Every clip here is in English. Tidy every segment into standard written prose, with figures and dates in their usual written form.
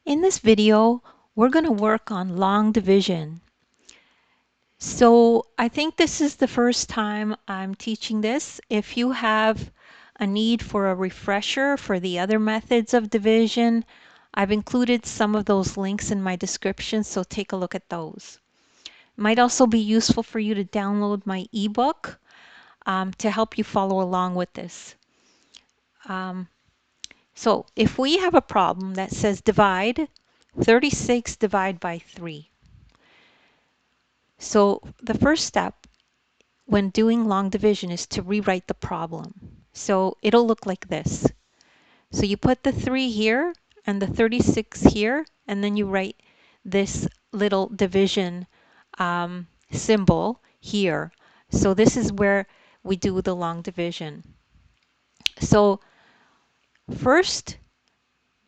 In this video, we're going to work on long division. So I think this is the first time I'm teaching this. If you have a need for a refresher for the other methods of division, I've included some of those links in my description, so take a look at those. It might also be useful for you to download my ebook to help you follow along with this. So if we have a problem that says divide 36 divide by 3. So the first step when doing long division is to rewrite the problem. So it'll look like this. So you put the 3 here and the 36 here, and then you write this little division symbol here. So this is where we do the long division. So first,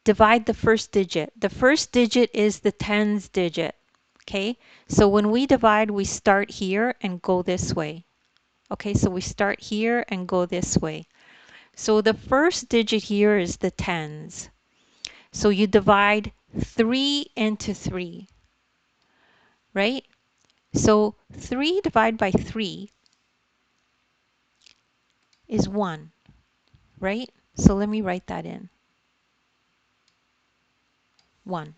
divide the first digit. The first digit is the tens digit. Okay, so when we divide, we start here and go this way. Okay, so we start here and go this way. So the first digit here is the tens. So you divide 3 into 3, right? So 3 divided by 3 is 1, right? So let me write that in. 1.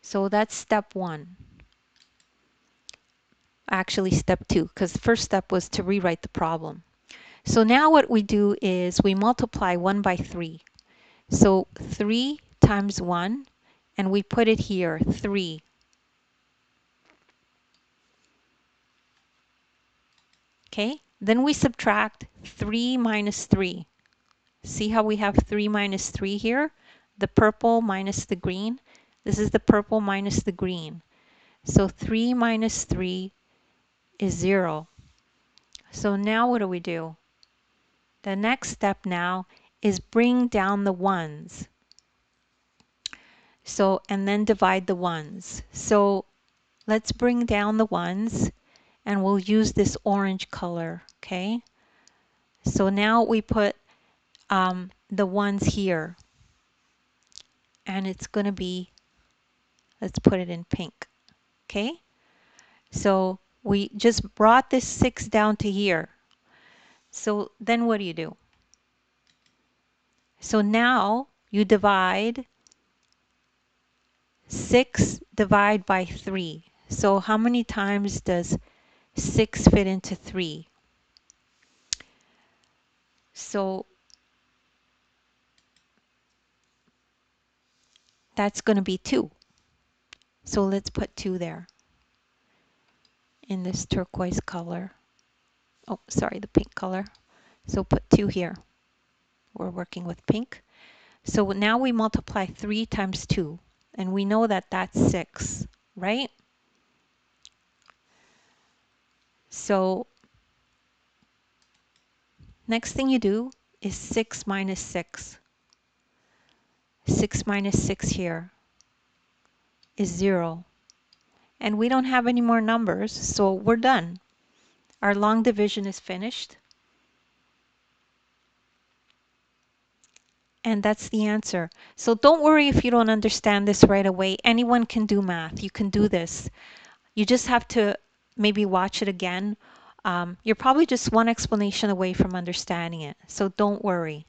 So that's step 1. Actually step 2, because the first step was to rewrite the problem. So now what we do is we multiply 1 by 3. So 3 times 1, and we put it here, 3. Okay, then we subtract 3 minus 3. See how we have 3 minus 3 here? The purple minus the green. This is the purple minus the green. So 3 minus 3 is 0. So now what do we do? The next step now is bring down the ones. So, and then divide the ones. So let's bring down the ones, and we'll use this orange color, okay? So now we put the ones here, and it's going to be, let's put it in pink, okay? So we just brought this 6 down to here. So then what do? So now you divide 6 divide by 3. So how many times does 6 fit into 3? So that's going to be 2. So let's put 2 there in this turquoise color. Oh, sorry, the pink color. So put 2 here. We're working with pink. So now we multiply 3 times 2, and we know that that's 6, right? So next thing you do is 6 minus 6. 6 minus 6 here is 0. And we don't have any more numbers, so we're done. Our long division is finished. And that's the answer. So don't worry if you don't understand this right away. Anyone can do math. You can do this. You just have to maybe watch it again. You're probably just one explanation away from understanding it. So don't worry.